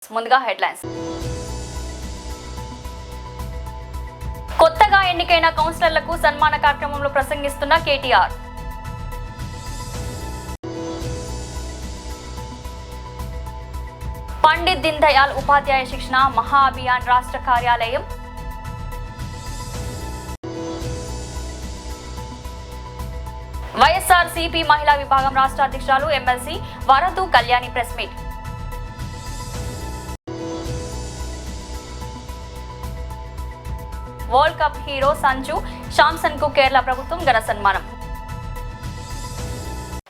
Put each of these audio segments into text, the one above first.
ముందుగా హెడ్లైన్స్. కొత్తగా ఎన్నికైన కౌన్సిలర్లకు సన్మాన కార్యక్రమంలో ప్రసంగిస్తున్న కేటీఆర్. పండిత్ దీన్ దయాళ్ ఉపాధ్యాయ శిక్షణ మహా అభియాన్ రాష్ట్ర కార్యాలయం. వైఎస్ఆర్ సిపి మహిళా విభాగం రాష్ట్ర అధ్యక్షురాలు MLC Varadu Kalyani press meet. World cup hero Sanju Samson కు కేరళ ప్రభుత్వం ఘన సన్మానం.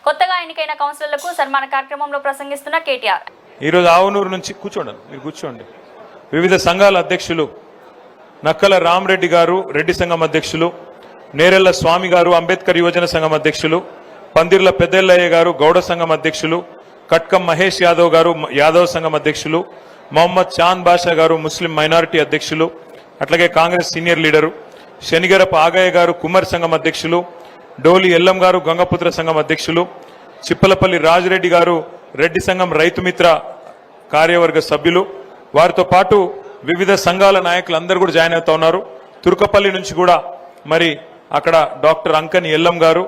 కొత్తగా ఎన్నికైన కౌన్సిలర్లకు సన్మాన కార్యక్రమంలో ప్రసంగిస్తున్న కేటీఆర్. ఈరోజు ఆవునూరు నుంచి కూర్చోండి. వివిధ సంఘాల అధ్యక్షులు నక్కల రామరెడ్డి గారు రెడ్డి సంఘం అధ్యక్షులు, నేరెళ్ల స్వామి గారు అంబేద్కర్ యువజన సంఘం అధ్యక్షులు, పందిర్ల పెద్దెల్లయ్య గారు గౌడ సంఘం అధ్యక్షులు, కట్కం మహేష్ యాదవ్ గారు యాదవ్ సంఘం అధ్యక్షులు, మొహమ్మద్ చాంద్ బాషా గారు ముస్లిం మైనారిటీ అధ్యక్షులు, అట్లాగే కాంగ్రెస్ సీనియర్ లీడరు శనిగరప ఆగయ్య గారు కుమ్మరి సంఘం అధ్యక్షులు, డోలి ఎల్లం గారు గంగపుత్ర సంఘం అధ్యక్షులు, చిప్పలపల్లి రాజిరెడ్డి గారు రెడ్డి సంఘం రైతు మిత్ర కార్యవర్గ సభ్యులు, వారితో పాటు వివిధ సంఘాల నాయకులు అందరూ కూడా జాయిన్ అవుతా ఉన్నారు. తుర్కపల్లి నుంచి కూడా మరి అక్కడ డాక్టర్ అంకని ఎల్లం గారు,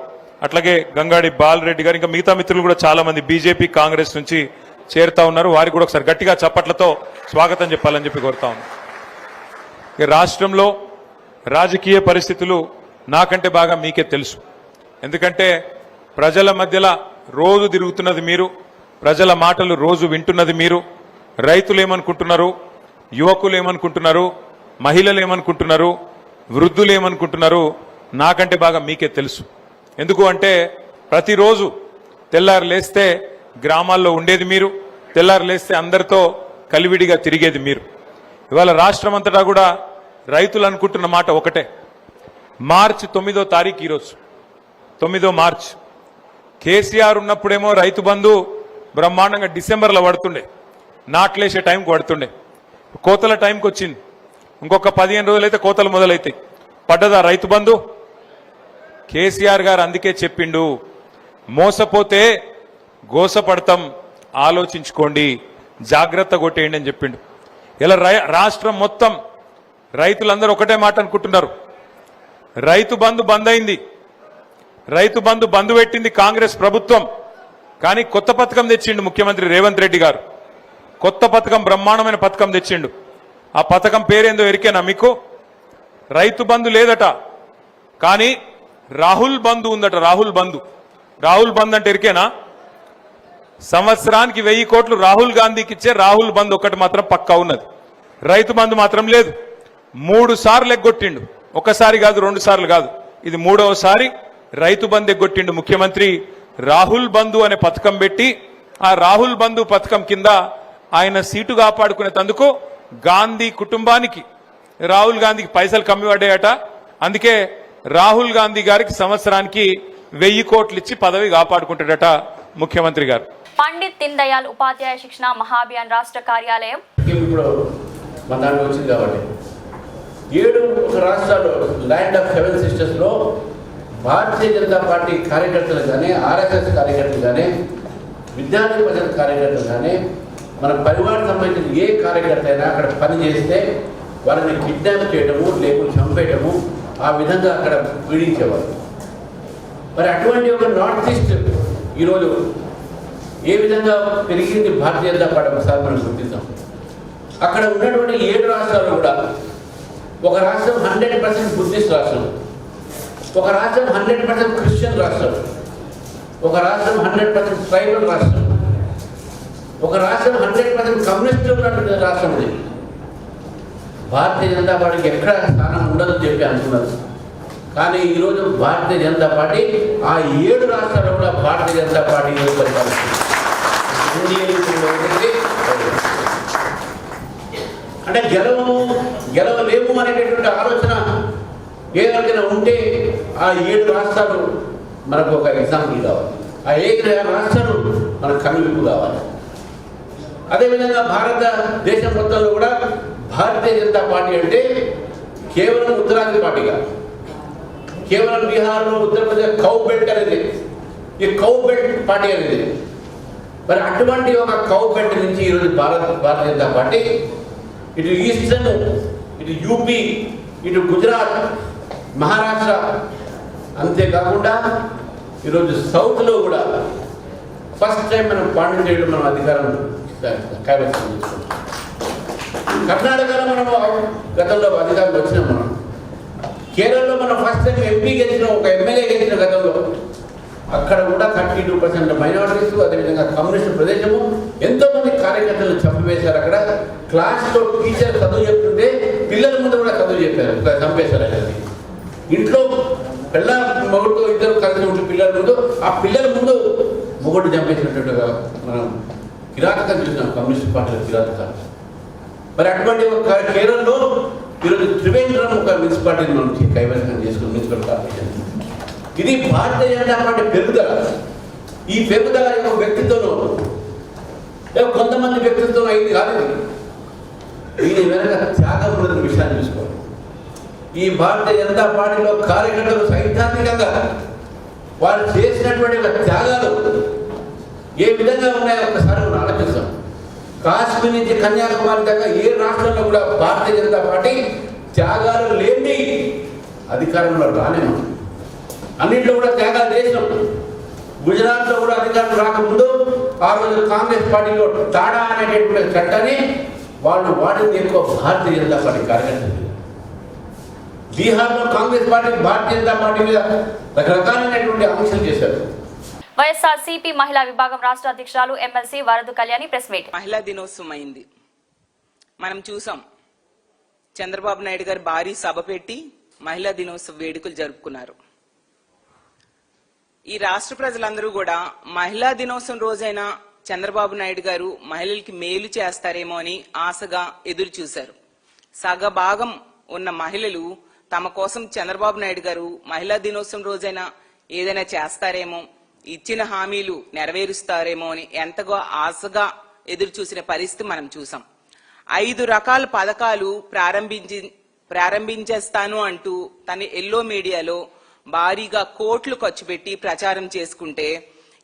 అట్లాగే గంగాడి బాలరెడ్డి గారు, ఇంకా మిగతా మిత్రులు కూడా చాలా మంది బీజేపీ కాంగ్రెస్ నుంచి చేరుతా ఉన్నారు. వారికి కూడా ఒకసారి గట్టిగా చప్పట్లతో స్వాగతం చెప్పాలని చెప్పి కోరుతా ఉన్నాను. రాష్ట్రంలో రాజకీయ పరిస్థితులు నాకంటే బాగా మీకే తెలుసు. ఎందుకంటే ప్రజల మధ్యలో రోజు తిరుగుతున్నది మీరు, ప్రజల మాటలు రోజు వింటున్నది మీరు. రైతులు ఏమనుకుంటున్నారు, యువకులు ఏమనుకుంటున్నారు, మహిళలు ఏమనుకుంటున్నారు, వృద్ధులు ఏమనుకుంటున్నారు, నాకంటే బాగా మీకే తెలుసు. ఎందుకు అంటే ప్రతిరోజు తెల్లారు లేస్తే గ్రామాల్లో ఉండేది మీరు, తెల్లారు లేస్తే అందరితో కలివిడిగా తిరిగేది మీరు. ఇవాళ రాష్ట్రం అంతటా కూడా రైతులు అనుకుంటున్న మాట ఒకటే. మార్చి 9వ తారీఖు ఈరోజు 9వ మార్చి. కేసీఆర్ ఉన్నప్పుడేమో రైతు బంధు బ్రహ్మాండంగా డిసెంబర్లో పడుతుండే, నాట్లేసే టైంకి పడుతుండే. కోతల టైంకి వచ్చింది, ఇంకొక 15 రోజులైతే కోతలు మొదలైతాయి. పడ్డదా రైతు బంధు? కేసీఆర్ గారు అందుకే చెప్పిండు, మోసపోతే గోసపడతాం, ఆలోచించుకోండి, జాగ్రత్త కొట్టేయండి అని చెప్పిండు. ఇలా రాష్ట్రం మొత్తం రైతులందరూ ఒకటే మాట అనుకుంటున్నారు, రైతు బంధు బంద్ అయింది, రైతు బంధు బంద్ పెట్టింది కాంగ్రెస్ ప్రభుత్వం. కానీ కొత్త పథకం తెచ్చిండు ముఖ్యమంత్రి రేవంత్ రెడ్డి గారు. కొత్త పథకం, బ్రహ్మాండమైన పథకం తెచ్చిండు. ఆ పథకం పేరేందో ఎరికేనా మీకు? రైతు బంధు లేదట, కానీ రాహుల్ బంధు ఉందట. రాహుల్ బంధు. రాహుల్ బంధు అంటే ఎరికేనా? సంవత్సరానికి 1000 కోట్లు రాహుల్ గాంధీకి ఇచ్చే రాహుల్ బంధు ఒకటి మాత్రం పక్కా ఉన్నది. రైతు బంధు మాత్రం లేదు. 3 సార్లు ఎగ్గొట్టిండు, ఒకసారి కాదు, 2 సార్లు కాదు, ఇది 3వసారి రైతు బంధు ఎగ్గొట్టిండు ముఖ్యమంత్రి. రాహుల్ బంధు అనే పథకం పెట్టి ఆ రాహుల్ బంధు పథకం కింద ఆయన సీటు కాపాడుకునేందుకు గాంధీ కుటుంబానికి, రాహుల్ గాంధీకి పైసలు కమ్మి పడ్డాయట. అందుకే రాహుల్ గాంధీ గారికి సంవత్సరానికి 1000 కోట్లు ఇచ్చి పదవి కాపాడుకుంటాడట ముఖ్యమంత్రి గారు. పండిత్ దీన్ దయాళ్ ఉపాధ్యాయ శిక్షణ మహా అభియాన్ రాష్ట్ర కార్యాలయం ఇప్పుడు మన దాంట్లో వచ్చింది కాబట్టి 7 రాష్ట్రాలు ల్యాండ్ ఆఫ్ 7 సిస్టర్స్ లో భారతీయ జనతా పార్టీ కార్యకర్తలు కానీ, ఆర్ఎస్ఎస్ కార్యకర్తలు కానీ, విద్యార్థి పరిషత్ కార్యకర్తలు కానీ, మన పరివారం సంబంధించిన ఏ కార్యకర్త అయినా అక్కడ పని చేస్తే వారిని కిడ్నాప్ చేయడము, లేకపోతే చంపేయడము, ఆ విధంగా అక్కడ పీడించేవారు. మరి అటువంటి ఒక నార్త్ ఈస్ట్ ఈరోజు ఏ విధంగా పెరిగింది భారతీయ జనతా పార్టీ ఒకసారి మనం గుర్తిద్దాం. అక్కడ ఉన్నటువంటి 7 రాష్ట్రాలు కూడా, ఒక రాష్ట్రం 100% బుద్ధిస్ట్ రాష్ట్రం, ఒక రాష్ట్రం 100% క్రిస్టియన్ రాష్ట్రం, ఒక రాష్ట్రం 100% ట్రైబల్ రాష్ట్రం, ఒక రాష్ట్రం 100% కమ్యూనిస్ట్ ఉన్నటువంటి రాష్ట్రం ఉంది. భారతీయ జనతా పార్టీకి ఎక్కడ స్థానం ఉండదని చెప్పి అనుకున్నారు. కానీ ఈరోజు భారతీయ జనతా పార్టీ ఆ 7 రాష్ట్రాలు కూడా భారతీయ జనతా పార్టీ పరిపాలిస్తుంది. అంటే గెలవలేము అనేటటువంటి ఆలోచన ఏదైనా ఉంటే ఆ 7 రాష్ట్రాలు మనకు ఒక ఎగ్జాంపుల్ కావాలి. ఆ 7 రాష్ట్రాలు మనకు కనువిప్పు కావాలి. అదేవిధంగా భారతదేశం మొత్తంలో కూడా భారతీయ జనతా పార్టీ అంటే కేవలం ఉత్తరాది పార్టీగా, కేవలం బీహార్లో, ఉత్తరప్రదేశ్ కౌ బెల్ట్ అనేది, ఈ కౌ బెల్ట్ పార్టీ అనేది మరి అటువంటి ఒక కౌపెట్ నుంచి ఈరోజు భారతీయ జనతా పార్టీ ఇటు ఈస్టర్న్, ఇటు యూపీ, ఇటు గుజరాత్, మహారాష్ట్ర, అంతేకాకుండా ఈరోజు సౌత్లో కూడా ఫస్ట్ టైం మనం పాండిచేయుడు మనం అధికారం కైవసం చేసుకున్నాం. కర్ణాటకలో మనం గతంలో అధికారం వచ్చినాం. మనం కేరళలో మనం ఫస్ట్ టైం ఎంపీ గెలిచిన, ఒక ఎమ్మెల్యే గెలిచిన గతంలో. అక్కడ కూడా 32% మైనారిటీస్, అదేవిధంగా కమ్యూనిస్ట్ ప్రదేశము, ఎంతోమంది కార్యకర్తలు చంపివేశారు. అక్కడ క్లాస్లో టీచర్ చదువు చెప్తుంటే పిల్లల ముందు కూడా చదువు చెప్పారు, చంపేశారు. అక్కడ ఇంట్లో పిల్ల మొగుడుతో ఇద్దరు కలిసి ఉంటే పిల్లల ముందు, ఆ పిల్లల ముందు మొగుడు చంపేసినట్టుగా మనం కిరాతకాలు చూసినాం, కమ్యూనిస్ట్ పార్టీల కిరాతకాలు. మరి అటువంటి ఒక కేరళలో ఈరోజు త్రివేంద్రం ఒక మున్సిపాలిటీని మనం కైవసం చేసుకుని మున్సిపల్ కార్పొరేషన్. ఇది భారతీయ జనతా పార్టీ పెరుగుదల. ఈ పెరుగుదల యొక్క వ్యక్తిత్వంలో కొంతమంది వ్యక్తిత్వం అయింది కాదు. దీని వెనక త్యాగం ఉన్న విషయాన్ని చూసుకోవాలి. ఈ భారతీయ జనతా పార్టీలో కార్యకర్తలు సైద్ధాంతికంగా వారు చేసినటువంటి త్యాగాలు ఏ విధంగా ఉన్నాయో ఒకసారి మనం ఆలోచిస్తాం. కాశ్మీర్ నుంచి కన్యాకుమారి దాకా ఏ రాష్ట్రంలో కూడా భారతీయ జనతా పార్టీ త్యాగాలు లేని అధికారంలో రాలేము. అన్నింటిలో కూడా త్యాగాలు చేసినాం. గుజరాత్లో కూడా అధికారం రాకముందు ఆ రోజు కాంగ్రెస్ పార్టీలో టాడా అనేటటువంటి చట్టాన్ని వాళ్ళు వాడింది ఎక్కువ భారతీయ జనతా పార్టీ కార్యకర్తలు. బీహార్లో కాంగ్రెస్ పార్టీ భారతీయ జనతా పార్టీ మీద రకరకాలైనటువంటి ఆంక్షలు చేశారు. వైఎస్ఆర్సీపీ మహిళా విభాగం రాష్ట్ర అధ్యక్షురాలు MLC Varadu Kalyani press meet. మహిళా దినోత్సవం అయింది. మనం చూసాం, చంద్రబాబు నాయుడు గారు భారీ సభ పెట్టి మహిళా దినోత్సవ వేడుకలు జరుపుకున్నారు. ఈ రాష్ట్ర ప్రజలందరూ కూడా మహిళా దినోత్సవం రోజైనా చంద్రబాబు నాయుడు గారు మహిళలకి మేలు చేస్తారేమో అని ఆశగా ఎదురు చూశారు. సగభాగం ఉన్న మహిళలు తమ కోసం చంద్రబాబు నాయుడు గారు మహిళా దినోత్సవం రోజైనా ఏదైనా చేస్తారేమో, ఇచ్చిన హామీలు నెరవేరుస్తారేమో అని ఎంతగా ఆశగా ఎదురు చూసిన పరిస్థితి మనం చూసాం. 5 రకాల పథకాలు ప్రారంభించేస్తాను అంటూ తన ఎల్లో మీడియాలో భారీగా కోట్లు ఖర్చు పెట్టి ప్రచారం చేసుకుంటే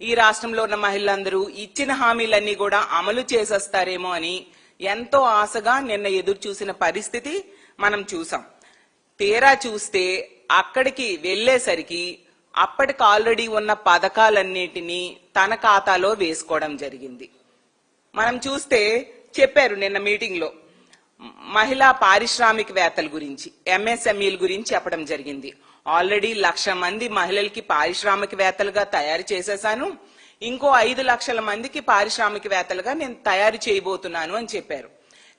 ఈ రాష్ట్రంలో ఉన్న మహిళలందరూ ఇచ్చిన హామీలన్నీ కూడా అమలు చేసేస్తారేమో అని ఎంతో ఆశగా నిన్న ఎదురు చూసిన పరిస్థితి మనం చూసాం. తీరా చూస్తే అక్కడికి వెళ్లేసరికి అప్పటికి ఆల్రెడీ ఉన్న పథకాలన్నిటినీ తన ఖాతాలో వేసుకోవడం జరిగింది. మనం చూస్తే చెప్పారు నిన్న మీటింగ్ లో మహిళా పారిశ్రామికవేత్తల గురించి, ఎంఎస్ఎంఈల గురించి చెప్పడం జరిగింది. ఆల్రెడీ 1,00,000 మంది మహిళలకి పారిశ్రామికవేత్తలుగా తయారు చేసేసాను, ఇంకో 5 లక్షల మందికి పారిశ్రామికవేత్తలుగా నేను తయారు చేయబోతున్నాను అని చెప్పారు.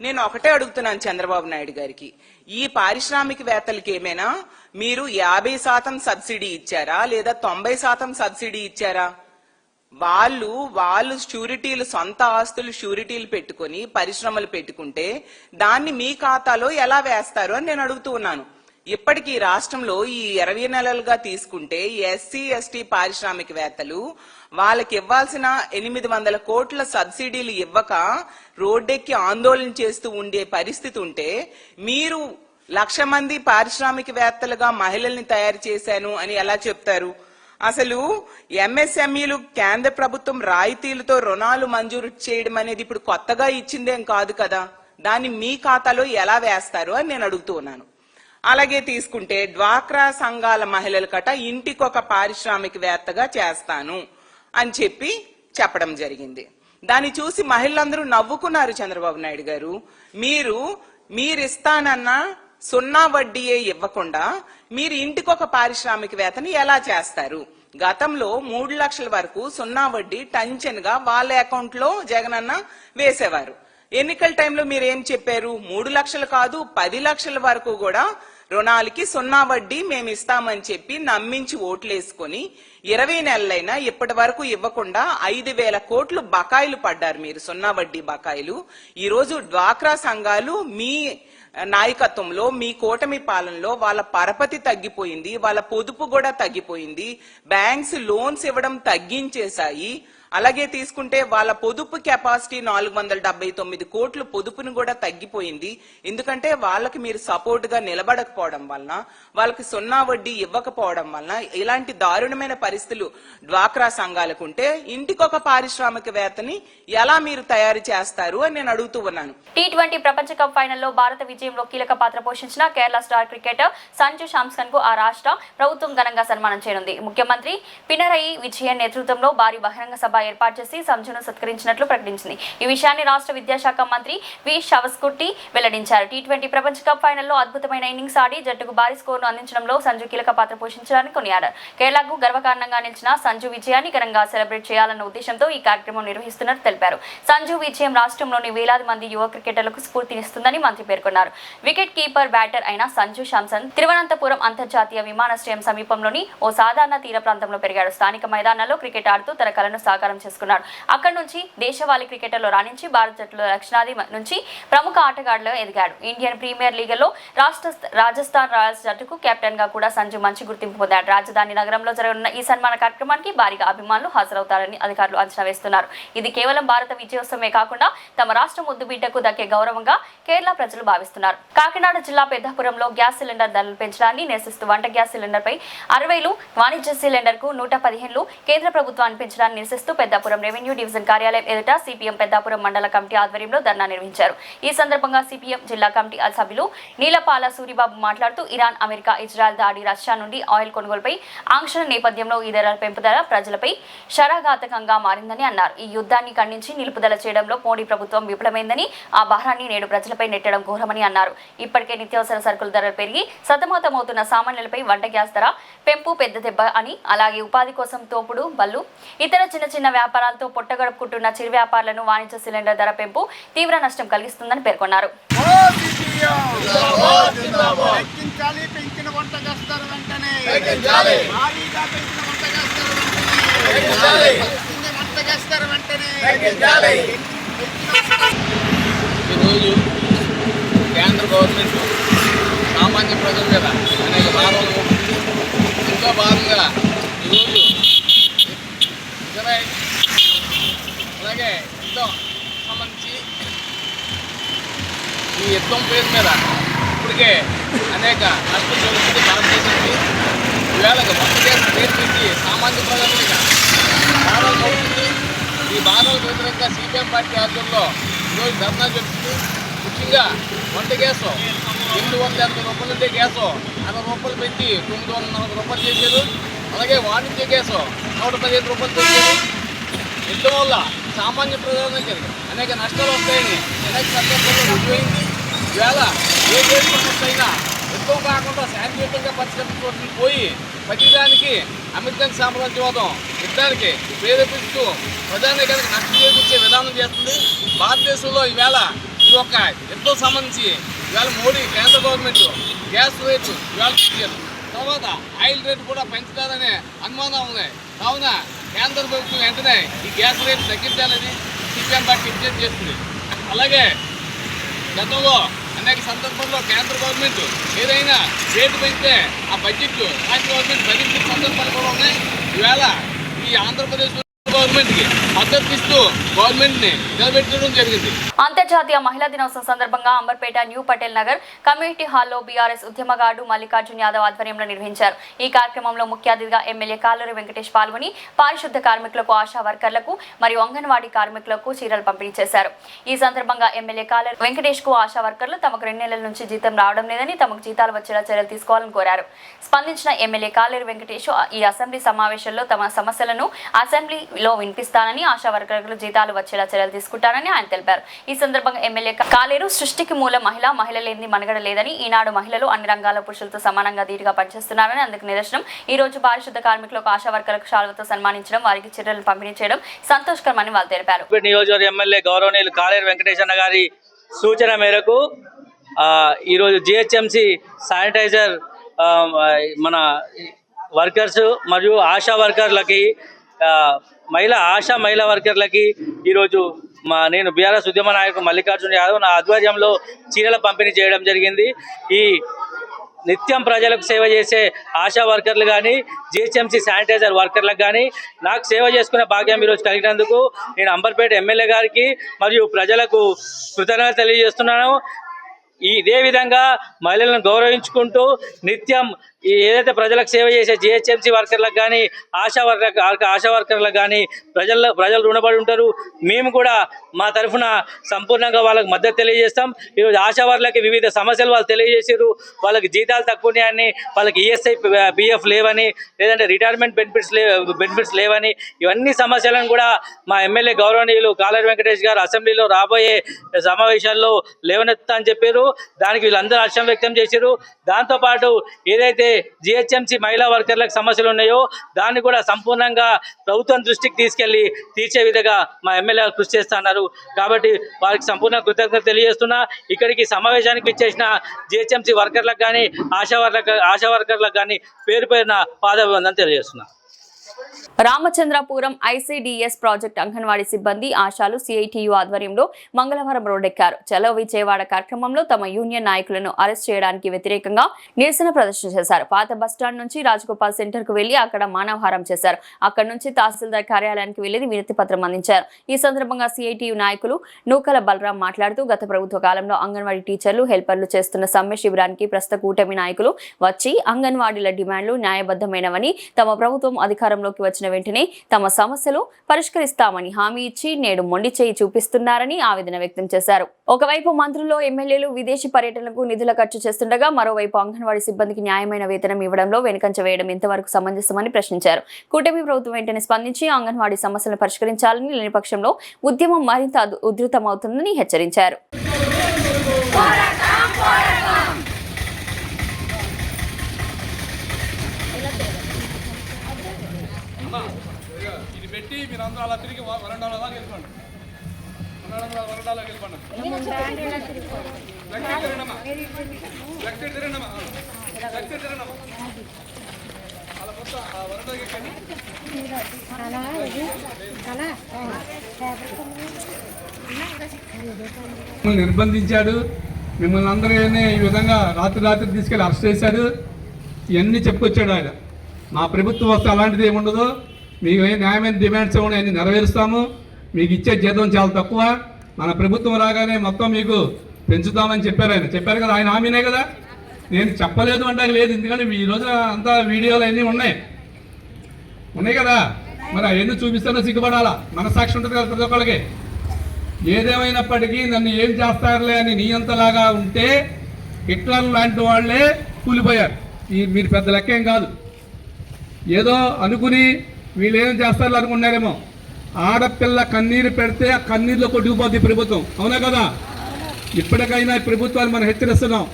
నేను ఒకటే అడుగుతున్నాను చంద్రబాబు నాయుడు గారికి, ఈ పారిశ్రామికవేత్తలకి ఏమైనా మీరు 50% సబ్సిడీ ఇచ్చారా లేదా 90% సబ్సిడీ ఇచ్చారా? వాళ్ళు షూరిటీలు, సొంత ఆస్తులు షూరిటీలు పెట్టుకుని పరిశ్రమలు పెట్టుకుంటే దాన్ని మీ ఖాతాలో ఎలా వేస్తారు అని నేను అడుగుతూ ఉన్నాను. ఇప్పటికీ రాష్ట్రంలో ఈ 20 నెలలుగా తీసుకుంటే ఎస్సీ ఎస్టీ పారిశ్రామికవేత్తలు వాళ్ళకి ఇవ్వాల్సిన 800 కోట్ల సబ్సిడీలు ఇవ్వక రోడ్డెక్కి ఆందోళన చేస్తూ ఉండే పరిస్థితి ఉంటే మీరు 1,00,000 మంది పారిశ్రామికవేత్తలుగా మహిళల్ని తయారు చేశాను అని ఎలా చెప్తారు? అసలు ఎంఎస్ఎంఈలు కేంద్ర ప్రభుత్వం రాయితీలతో రుణాలు మంజూరు చేయడం అనేది ఇప్పుడు కొత్తగా ఇచ్చిందేం కాదు కదా, దాన్ని మీ ఖాతాలో ఎలా వేస్తారు అని నేను అడుగుతూ ఉన్నాను. అలాగే తీసుకుంటే డ్వాక్రా సంఘాల మహిళల కట ఇంటికొక పారిశ్రామికవేత్తగా చేస్తాను అని చెప్పడం జరిగింది. దాన్ని చూసి మహిళలందరూ నవ్వుకున్నారు. చంద్రబాబు నాయుడు గారు, మీరిస్తానన్న 0 వడ్డీయే ఇవ్వకుండా మీరు ఇంటికొక పారిశ్రామికవేత్తని ఎలా చేస్తారు? గతంలో 3 లక్షల వరకు 0 వడ్డీ టెన్షన్ గా వాళ్ళ అకౌంట్ లో జగనన్న వేసేవారు. ఎన్నికల టైంలో మీరు ఏం చెప్పారు? 3 లక్షలు కాదు 10 లక్షల వరకు కూడా రుణాలకి 0 వడ్డీ మేము ఇస్తామని చెప్పి నమ్మించి ఓట్లేసుకొని 20 నెలలైనా ఇప్పటి వరకు ఇవ్వకుండా 5,000 కోట్లు బకాయిలు పడ్డారు మీరు, 0 వడ్డీ బకాయిలు. ఈ రోజు డ్వాక్రా సంఘాలు మీ నాయకత్వంలో, మీ కూటమి పాలనలో వాళ్ళ పరపతి తగ్గిపోయింది, వాళ్ళ పొదుపు కూడా తగ్గిపోయింది, బ్యాంక్స్ లోన్స్ ఇవ్వడం తగ్గించేశాయి. అలాగే తీసుకుంటే వాళ్ళ పొదుపు కెపాసిటీ 479 కోట్లు పొదుపును కూడా తగ్గిపోయింది. ఎందుకంటే వాళ్ళకి మీరు సపోర్ట్ గా నిలబడకపోవడం వలన, వాళ్ళకి సున్నా వడ్డీ ఇవ్వకపోవడం వలన ఇలాంటి దారుణమైన పరిస్థితులు డ్వాక్రా సంఘాలకు ఉంటే ఇంటికొక పారిశ్రామికవేత్తని ఎలా మీరు తయారు చేస్తారు అని నేను అడుగుతూ ఉన్నాను. T20 ప్రపంచ కప్ ఫైనల్లో భారత విజయంలో కీలక పాత్ర పోషించిన కేరళ స్టార్ క్రికెటర్ సంజు శాంసన్ కు ఆ రాష్ట్ర ప్రభుత్వం ఘనంగా సన్మానం చేయనుంది. ముఖ్యమంత్రి పినరయి విజయన్ నేతృత్వంలో భారీ బహిరంగ సభ ఏర్పాటు చేసి సంజును సత్కరించినట్లు ప్రకటించింది. ఈ విషయాన్ని రాష్ట్ర విద్యాశాఖ మంత్రి వి శవస్కుట్టి వెల్లడించారు. T20 ప్రపంచ కప్ ఫైనల్లో అద్భుతమైన ఇన్నింగ్స్ ఆడి జట్టుకు భారీ స్కోర్ను అందించడంలో సంజు కీలక పాత్ర పోషించడానికి కొనియాడారు. కేరళకు గర్వకారణంగా నిలిచిన సంజు విజయాన్ని ఘనంగా సెలబ్రేట్ చేయాలన్న ఉద్దేశంతో ఈ కార్యక్రమం నిర్వహిస్తున్నట్టు తెలిపారు. సంజు విజయం రాష్ట్రంలోని వేలాది మంది యువ క్రికెటర్లకు స్ఫూర్తినిస్తుందని మంత్రి పేర్కొన్నారు. వికెట్ కీపర్ బ్యాటర్ అయిన సంజు శాంసన్ తిరువనంతపురం అంతర్జాతీయ విమానాశ్రయం సమీపంలోని ఓ సాధారణ తీర ప్రాంతంలో పెరిగాడు. స్థానిక మైదానాల్లో క్రికెట్ ఆడుతూ తన కలను సాకారం చేసుకున్నాడు. అక్కడి నుంచి దేశవాళీ క్రికెటర్లో రాణించి భారత జట్టులో లక్షలాది నుంచి ప్రముఖ ఆటగాళ్లుగా ఎదిగాడు. ఇండియన్ ప్రీమియర్ లీగ్లో రాజస్థాన్ రాయల్స్ జట్టుకు కెప్టెన్ గా కూడా సంజు మంచి గుర్తింపు పొందాడు. రాజధాని నగరంలో జరగనున్న ఈ సన్మాన కార్యక్రమానికి భారీగా అభిమానులు హాజరవుతారని అధికారులు అంచనా వేస్తున్నారు. ఇది కేవలం భారత విజయోత్సవమే కాకుండా తమ రాష్ట్ర ముద్దు బిడ్డకు దక్కే గౌరవంగా కేరళ ప్రజలు భావిస్తున్నారు. కాకినాడ జిల్లా పెద్దాపురంలో గ్యాస్ సిలిండర్ ధరలు పెంచడాన్ని నిరసిస్తూ వంట గ్యాస్ సిలిండర్ పై 60,000, వాణిజ్య సిలిండర్ కు 115 కేంద్ర ప్రభుత్వాన్ని పెంచడాన్ని నిరసిస్తూ పెద్దాపురం రెవెన్యూ డివిజన్ కార్యాలయం ఎదుట సిపిఎం పెద్దాపురం మండల కమిటీ ఆధ్వర్యంలో ధర్నా నిర్వహించారు. ఈ సందర్భంగా సిపిఎం జిల్లా కమిటీ సభ్యులు నీలపాల సూరిబాబు మాట్లాడుతూ ఇరాన్, అమెరికా, ఇజ్రాయెల్ దాడి, రష్యా నుండి ఆయిల్ కొనుగోలుపై ఆంక్షల నేపథ్యంలో ఈ ధరల పెంపుదల ప్రజలపై శరాఘాతకంగా మారిందని అన్నారు. ఈ యుద్ధాన్ని ఖండించి నిలుపుదల చేయడంలో మోడీ ప్రభుత్వం విఫలమైందని, ఆ భారాన్ని నేడు ప్రజలపై నెట్టడం ఘోరమని అన్నారు. ఇప్పటికే నిత్యావసర సరుకుల ధరలు పెరిగి సతమతమవుతున్న సామాన్యులపై వంట గ్యాస్ ధర పెంపు పెద్ద దెబ్బ అని, అలాగే ఉపాధి కోసం తోపుడు బళ్ళు, ఇతర చిన్న చిన్న వ్యాపారాలతో పొట్టగడుపుకుంటున్న చిరు వ్యాపారులను వాణిజ్య సిలిండర్ ధర పెంపు తీవ్ర నష్టం కలిగిస్తుందని పేర్కొన్నారు. ఈరోజు కేంద్ర గవర్నమెంట్ సామాన్య ప్రజల మీద అనేక భావాలు ఎంతో భాగంగా ఈరోజు ఇజ్రాయెల్ అలాగే యుద్ధం సంబంధించి ఈ యుద్ధం పేరు మీద ఇప్పటికే అనేక నష్టం జరుగుతుంది భారతదేశానికి. ఈవేళ వంట గ్యాస్ రేట్ పెట్టి సామాన్య ప్రజల మీద బాధలు పడుతుంది. ఈ బాధలకు వ్యతిరేకంగా సిపిఎం పార్టీ ఆధ్వర్యంలో ఈరోజు ధర్నా జరుగుతుంది. ముఖ్యంగా వంట గ్యాస్ 880 రూపాయలు ఉంటే గ్యాసు 60 రూపాయలు పెట్టి 940 రూపాయలు చేశారు. అలాగే వాణిజ్య గ్యాసు 115 రూపాయలు పెంచారు. యుద్ధం వల్ల సామాన్య ప్రజలకి అనేక నష్టాలు వస్తాయని అనేక సందర్భాల్లో రుజువైంది. ఈవేళ ఏ దేశ సమస్య అయినా యుద్ధం కాకుండా శాంతియుతంగా పరిష్కరించుకోవాల్సి పోయి ప్రతిదానికి అమెరికన్ సామ్రాజ్యవాదం యుద్ధానికి ప్రేరేపిస్తూ ప్రజానీకానికి నష్టం చేకూర్చే విధానం చేస్తుంది. భారతదేశంలో ఈవేళ ఈ యొక్క యుద్ధం సంబంధించి ఈవేళ మోడీ కేంద్ర గవర్నమెంట్ గ్యాస్ రేటు ఈవేళ పెంచారు. తర్వాత ఆయిల్ రేటు కూడా పెంచుతారనే అనుమానం ఉన్నాయి. కావున కేంద్ర ప్రభుత్వం వెంటనే ఈ గ్యాస్ రేటు తగ్గించాలని సిపిఎం పార్టీ విజ్ఞప్తి చేస్తుంది. అలాగే గతంలో అనేక సందర్భాల్లో కేంద్ర గవర్నమెంట్ ఏదైనా రేటు పెంచితే ఆ బడ్జెట్ రాష్ట్ర గవర్నమెంట్ భరించిన సందర్భాలు కూడా ఉన్నాయి. ఈవేళ ఈ ఆంధ్రప్రదేశ్ గవర్నమెంట్కి మద్దతు ఇస్తూ గవర్నమెంట్ని నిలబెట్టడం జరిగింది. అంతర్జాతీయ మహిళా దినోత్సవం సందర్భంగా అంబర్పేట న్యూ పటేల్ నగర్ కమ్యూనిటీ హాల్లో బీఆర్ఎస్ ఉద్యమగాడు మల్లికార్జున్ యాదవ్ ఆధ్వర్యంలో నిర్వహించారు. ఈ కార్యక్రమంలో ముఖ్య అతిథిగా ఎమ్మెల్యే కాలూరి వెంకటేష్ పాల్గొని పారిశుద్ధ కార్మికులకు, ఆశా వర్కర్లకు మరియు అంగన్వాడీ కార్మికులకు చీరలు పంపిణీ చేశారు. ఈ సందర్భంగా ఎమ్మెల్యే కాలూరి వెంకటేష్ కు ఆశా వర్కర్లు తమకు 2 నెలల నుంచి జీతం రావడం లేదని, తమకు జీతాలు వచ్చేలా చర్యలు తీసుకోవాలని కోరారు. స్పందించిన ఎమ్మెల్యే కాలూరి వెంకటేష్ ఈ అసెంబ్లీ సమావేశంలో తమ సమస్యలను అసెంబ్లీలో వినిపిస్తానని, ఆశా వర్కర్లకు జీతాలు వచ్చేలా చర్యలు తీసుకుంటానని ఆయన తెలిపారు. ఈ సందర్భంగా ఎమ్మెల్యే కాలేరు సృష్టికి మూల మహిళ లేని మనుగడ లేదని, ఈనాడు మహిళలు అన్ని రంగాల పురుషులతో సమానంగా ధీటుగా పనిచేస్తున్నారని, అందుకు నిదర్శనం ఈ రోజు పారిశుద్ధ కార్మికులకు, ఆశా వర్కర్లకు శాలువతో సన్మానించడం, వారికి చర్యలు పంపిణీ చేయడం సంతోషకరమని వాళ్ళు తెలిపారు. నియోజకవర్గ ఎమ్మెల్యే గౌరవనీయులు కాలేరు వెంకటేశ్వర గారి సూచన మేరకు ఈరోజు జిహెచ్ఎంసి శానిటైజర్ మన వర్కర్స్ మరియు ఆశా వర్కర్లకి మహిళా వర్కర్లకి ఈరోజు నేను బీఆర్ఎస్ ఉద్యమ నాయకుడు మల్లికార్జున యాదవ్ నా ఆధ్వర్యంలో చీరల పంపిణీ చేయడం జరిగింది. ఈ నిత్యం ప్రజలకు సేవ చేసే ఆశా వర్కర్లు కానీ జిహెచ్ఎంసీ శానిటైజర్ వర్కర్లకు కానీ నాకు సేవ చేసుకునే భాగ్యం ఈరోజు కలిగినందుకు నేను అంబర్పేట ఎమ్మెల్యే గారికి మరియు ప్రజలకు కృతజ్ఞతలు తెలియజేస్తున్నాను. ఇదే విధంగా మహిళలను గౌరవించుకుంటూ నిత్యం ఏదైతే ప్రజలకు సేవ చేసే జిహెచ్ఎంసీ వర్కర్లకు కానీ ఆశా వర్కర్లకు కానీ ప్రజలు రుణపడి ఉంటారు. మేము కూడా మా తరఫున సంపూర్ణంగా వాళ్ళకి మద్దతు తెలియజేస్తాం. ఈరోజు ఆశా వర్కర్లకి వివిధ సమస్యలు వాళ్ళు తెలియజేసారు. వాళ్ళకి జీతాలు తక్కువని, వాళ్ళకి ఈఎస్ఐ పిఎఫ్ లేవని, లేదంటే రిటైర్మెంట్ బెనిఫిట్స్ లేవని, ఇవన్నీ సమస్యలను కూడా మా ఎమ్మెల్యే గౌరవనీయులు కాలేరు వెంకటేష్ గారు అసెంబ్లీలో రాబోయే సమావేశాల్లో లేవనెత్తా అని చెప్పారు. దానికి వీళ్ళందరూ హర్షం వ్యక్తం చేశారు. దాంతోపాటు ఏదైతే జిహెచ్ఎంసీ మహిళా వర్కర్లకు సమస్యలు ఉన్నాయో దాన్ని కూడా సంపూర్ణంగా ప్రభుత్వం దృష్టికి తీసుకెళ్లి తీర్చే విధంగా మా ఎమ్మెల్యే కృషి చేస్తున్నారు. కాబట్టి వారికి సంపూర్ణ కృతజ్ఞత తెలియజేస్తున్నా. ఇక్కడికి సమావేశానికి ఇచ్చేసిన జిహెచ్ఎంసీ వర్కర్లకు కానీ ఆశా వర్కర్లకు కానీ పేరు పేరున పాదాభివందనం తెలియజేస్తున్నా. రామచంద్రపురం ఐసీడీఎస్ ప్రాజెక్ట్ అంగన్వాడీ సిబ్బంది ఆశాలు సిఐటియు ఆధ్వర్యంలో మంగళవారం రోడ్డెక్కారు. చలో విజయవాడ కార్యక్రమంలో తమ యూనియన్ నాయకులను అరెస్ట్ చేయడానికి వ్యతిరేకంగా నిరసన ప్రదర్శన చేశారు. పాత బస్టాండ్ నుంచి రాజగోపాల్ సెంటర్ కు వెళ్లి అక్కడ మానవహారం చేశారు. అక్కడి నుంచి తహసీల్దార్ కార్యాలయానికి వెళ్లి వినతి పత్రం అందించారు. ఈ సందర్భంగా సిఐటియు నాయకులు నూకల బలరాం మాట్లాడుతూ గత ప్రభుత్వ కాలంలో అంగన్వాడీ టీచర్లు హెల్పర్లు చేస్తున్న సమ్మె శిబిరానికి ప్రస్తుత కూటమి నాయకులు వచ్చి అంగన్వాడీల డిమాండ్లు న్యాయబద్ధమైనవని, తమ ప్రభుత్వం అధికారంలోకి వచ్చిన వెంటనే తమ సమస్యలు పరిష్కరిస్తామని హామీ ఇచ్చి నేడు మొండి చేయి చూపిస్తున్నారని ఆవేదన వ్యక్తం చేశారు. ఒకవైపు మంత్రులు ఎమ్మెల్యేలు విదేశీ పర్యటనలకు నిధుల ఖర్చు చేస్తుండగా మరోవైపు అంగన్వాడీ సిబ్బందికి న్యాయమైన వేతనం ఇవ్వడంలో వెనుకంచ వేయడం ఎంతవరకు సమంజసమని ప్రశ్నించారు. కూటమి ప్రభుత్వం వెంటనే స్పందించి అంగన్వాడీ సమస్యలను పరిష్కరించాలని, లేని పక్షంలో ఉద్యమం మరింత ఉధృతమవుతుందని హెచ్చరించారు. ఇది పెట్టి మీరు అందరూ అలా తిరిగి వరండాలో దాకా వెళ్ళిపోండి. వరండాలోకి వెళ్ళిపోండి. అలా మొత్తం ఆ వరండాకి ఎక్కండి. మిమ్మల్ని నిర్బంధించాడు, మిమ్మల్ని అందరినీ ఈ విధంగా రాత్రి తీసుకెళ్ళి అరెస్ట్ చేశాడు. ఇవన్నీ చెప్పుకొచ్చాడు ఆయన. మా ప్రభుత్వం వస్తే అలాంటిది ఏముండదు, మీకు ఏ న్యాయమైన డిమాండ్స్ ఏమన్నా అన్ని నెరవేరుస్తాము, మీకు ఇచ్చే జీతం చాలా తక్కువ, మన ప్రభుత్వం రాగానే మొత్తం మీకు పెంచుతామని చెప్పారు కదా, ఆయన హామీనే కదా. నేను చెప్పలేదు అంటే లేదు, ఎందుకంటే ఈ రోజున అంతా వీడియోలు అన్నీ ఉన్నాయి కదా. మరి అవన్నీ చూపిస్తానో సిగ్గుపడాలా, మనసాక్షి ఉంటుంది కదా ప్రతి ఒక్కళ్ళకి. ఏదేమైనప్పటికీ నన్ను ఏం చేస్తారులే అని నీ అంతలాగా ఉంటే హిట్లర్ లాంటి వాళ్ళే కూలిపోయారు. మీరు పెద్ద లెక్కేం కాదు. ఏదో అనుకుని వీళ్ళు ఏం చేస్తారు అనుకున్నారేమో. ఆడపిల్ల కన్నీరు పెడితే ఆ కన్నీరులో కొట్టుకుపోద్ది ప్రభుత్వం, అవునా కదా. ఇప్పటికైనా ప్రభుత్వాన్ని మనం హెచ్చరిస్తున్నాం,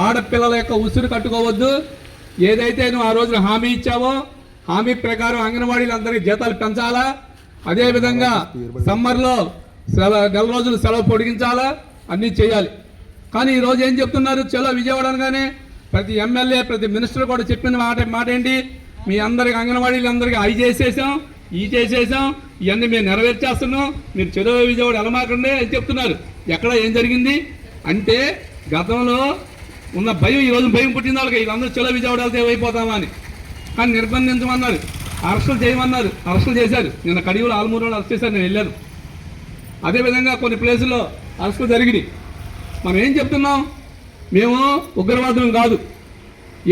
ఆడపిల్లల యొక్క ఉసురు కట్టుకోవద్దు. ఏదైతే నువ్వు ఆ రోజున హామీ ఇచ్చావో హామీ ప్రకారం అంగన్వాడీలందరికీ జీతాలు పెంచాలా, అదేవిధంగా సమ్మర్లో నెల రోజులు సెలవు పొడిగించాలా, అన్నీ చేయాలి. కానీ ఈరోజు ఏం చెప్తున్నారు, చలో విజయవాడ అనగానే ప్రతి ఎమ్మెల్యే ప్రతి మినిస్టర్ కూడా చెప్పిన మాట ఏంటి, మీ అందరికి అంగన్వాడీలందరికీ అవి చేసేసాం, ఈ చేసేసాం, ఇవన్నీ మేము నెరవేర్చేస్తున్నాం, మీరు చలో విజయవాడ వెళ్ళమాకండి అని చెప్తున్నారు. ఎక్కడ ఏం జరిగింది అంటే గతంలో ఉన్న భయం ఈరోజు భయం పుట్టింది వాళ్ళకి, వీళ్ళందరూ చలో విజయవాడ వెళ్తే ఏమైపోతామా అని. కానీ నిర్బంధించమన్నారు, అరెస్టులు చేయమన్నారు, అరెస్టులు చేశారు. నిన్న కడియూరు ఆల్మూరు వాళ్ళు అరెస్ట్ చేశారు, నేను వెళ్ళాను. అదేవిధంగా కొన్ని ప్లేసుల్లో అరెస్టులు జరిగినాయి. మనం ఏం చెప్తున్నాం, మేము ఉగ్రవాదులం కాదు.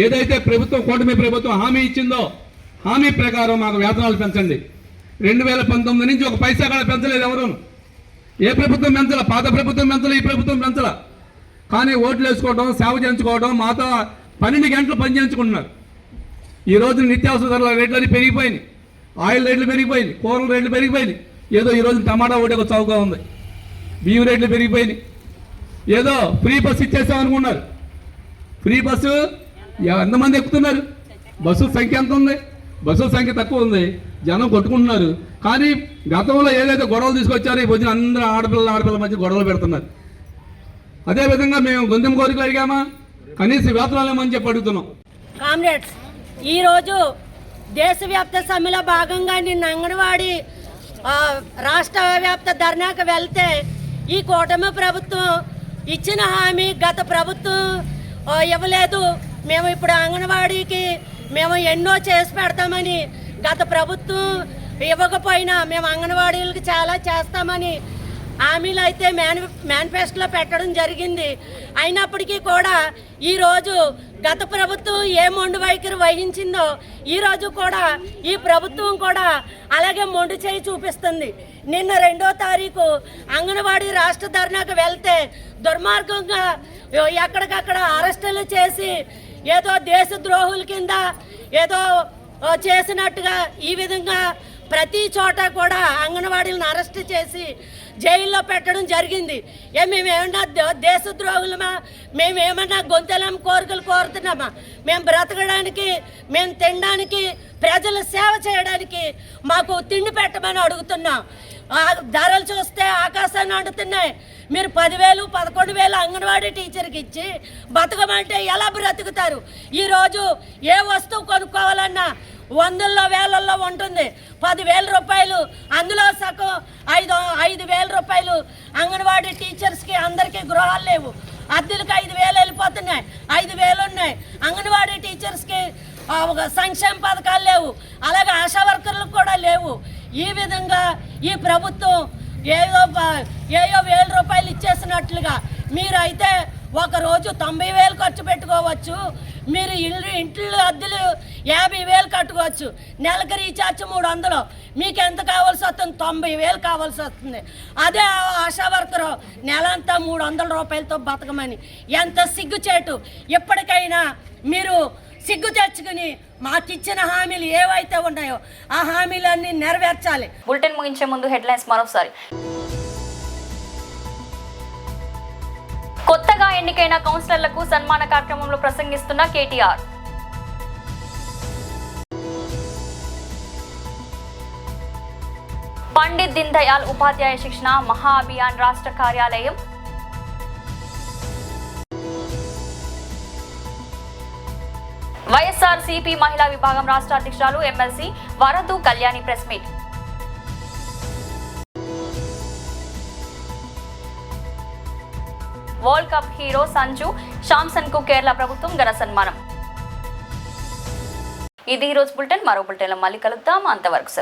ఏదైతే ప్రభుత్వం కూటమి ప్రభుత్వం హామీ ఇచ్చిందో హామీ ప్రకారం మాకు వేతనాలు పెంచండి. 2019 నుంచి ఒక పైసా కూడా పెంచలేదు ఎవరు. ఏ ప్రభుత్వం పెంచాల, పాత ప్రభుత్వం పెంచాల, ఈ ప్రభుత్వం పెంచాల. కానీ ఓట్లు వేసుకోవడం, సేవ చేయించుకోవడం, మాతో 12 గంటలు పని చేయించుకుంటున్నారు. ఈరోజు నిత్యావసర ధరల రేట్లన్నీ పెరిగిపోయినాయి, ఆయిల్ రేట్లు పెరిగిపోయినాయి, కూరల రేట్లు పెరిగిపోయినాయి. ఏదో ఈరోజు టమాటా ఒకటి ఒక చౌకగా ఉంది, బియ్యం రేట్లు పెరిగిపోయినాయి. ఏదో ఫ్రీ బస్సు ఇచ్చేసామనుకున్నారు. ఫ్రీ బస్సు ఎంతమంది ఎక్కుతున్నారు, బస్సుల సంఖ్య ఎంత ఉంది, బస్సుల సంఖ్య తక్కువ ఉంది, జనం కొట్టుకుంటున్నారు. కానీ గతంలో ఏదైతే గొడవలు తీసుకొచ్చారో ఈ పొద్దున అందరూ ఆడపిల్లల మధ్య గొడవలు పెడుతున్నారు. అదేవిధంగా మేము గొంతెం కోరికలు అడిగామా, కనీస వేతనాలు ఏమని చెప్పి అడుగుతున్నాం. కామ్రేడ్స్, ఈరోజు దేశవ్యాప్త సమ్మెలో భాగంగా నిన్న అంగన్వాడీ రాష్ట్ర వ్యాప్త ధర్నాకు వెళ్తే ఈ కూటమి ప్రభుత్వం ఇచ్చిన హామీ గత ప్రభుత్వం ఇవ్వలేదు, మేము ఇప్పుడు అంగన్వాడీకి మేము ఎన్నో చేసి పెడతామని, గత ప్రభుత్వం ఇవ్వకపోయినా మేము అంగన్వాడీలకు చాలా చేస్తామని హామీలు అయితే మేనిఫెస్టోలో పెట్టడం జరిగింది. అయినప్పటికీ కూడా ఈరోజు గత ప్రభుత్వం ఏ మొండు వైఖరి వహించిందో ఈరోజు కూడా ఈ ప్రభుత్వం కూడా అలాగే మొండు చేయి చూపిస్తుంది. నిన్న 2వ తారీఖు అంగన్వాడీ రాష్ట్ర ధర్నాకు వెళ్తే దుర్మార్గంగా ఎక్కడికక్కడ అరెస్టులు చేసి ఏదో దేశద్రోహుల కింద ఏదో చేసినట్టుగా ఈ విధంగా ప్రతి చోట కూడా అంగన్వాడీలను అరెస్ట్ చేసి జైల్లో పెట్టడం జరిగింది. మేమేమన్నా దేశద్రోహులమా? మేమేమన్నా గొంతెలం కోరికలు కోరుతున్నామా? మేము బ్రతకడానికి, మేము తినడానికి, ప్రజల సేవ చేయడానికి మాకు తిండి పెట్టమని అడుగుతున్నాం. ధరలు చూస్తే ఆకాశాన్ని అంటున్నాయి. మీరు 10,000, 11,000 అంగన్వాడీ టీచర్కి ఇచ్చి బతకమంటే ఎలా బ్రతుకుతారు? ఈరోజు ఏ వస్తువు కొనుక్కోవాలన్నా వందల్లో వేలల్లో ఉంటుంది. 10,000 రూపాయలు, అందులో సగం 5,000 రూపాయలు అంగన్వాడీ టీచర్స్కి అందరికీ గృహాలు లేవు. అద్దెలకు 5,000 వెళ్ళిపోతున్నాయి, 5,000 ఉన్నాయి. అంగన్వాడీ టీచర్స్కి సంక్షేమ పథకాలు లేవు, అలాగే ఆశా వర్కర్లకు కూడా లేవు. ఈ విధంగా ఈ ప్రభుత్వం ఏదో 1,000 రూపాయలు ఇచ్చేసినట్లుగా మీరైతే ఒకరోజు 90,000 ఖర్చు పెట్టుకోవచ్చు. మీరు ఇంట్లో అద్దెలు 50,000 కట్టుకోవచ్చు. నెలకు రీఛార్జ్ 300. మీకు ఎంత కావాల్సి వస్తుంది? 90,000 కావాల్సి వస్తుంది. అదే ఆశా వర్కరు నెలంతా 300 రూపాయలతో బతకమని. ఎంత సిగ్గుచేటు! ఎప్పటికైనా మీరు సిగ్గు తెచ్చుకుని మాకిచ్చిన హామీలు ఏవైతే ఉన్నాయో ఆ హామీలన్నీ నెరవేర్చాలి. బులెటిన్ ముగించే ముందు హెడ్లైన్స్ మరోసారి. కొత్తగా ఎన్నికైన కౌన్సిలర్లకు సన్మాన కార్యక్రమంలో ప్రసంగిస్తున్న కేటీఆర్. పండిత్ దీన్ దయాళ్ ఉపాధ్యాయ శిక్షణ మహా అభియాన్ రాష్ట్ర కార్యాలయం. వైఎస్ఆర్సీపీ మహిళా విభాగం రాష్ట్ర అధ్యక్షురాలు MLC Varadu Kalyani press meet. World cup hero Sanju Samson కు కేరళ ప్రభుత్వం ఘన సన్మానం. ఇది ఈరోజు బులెటిన్. మరో బులెటిన్లో మళ్ళీ కలుద్దాం. అంతవరకు సెలవు.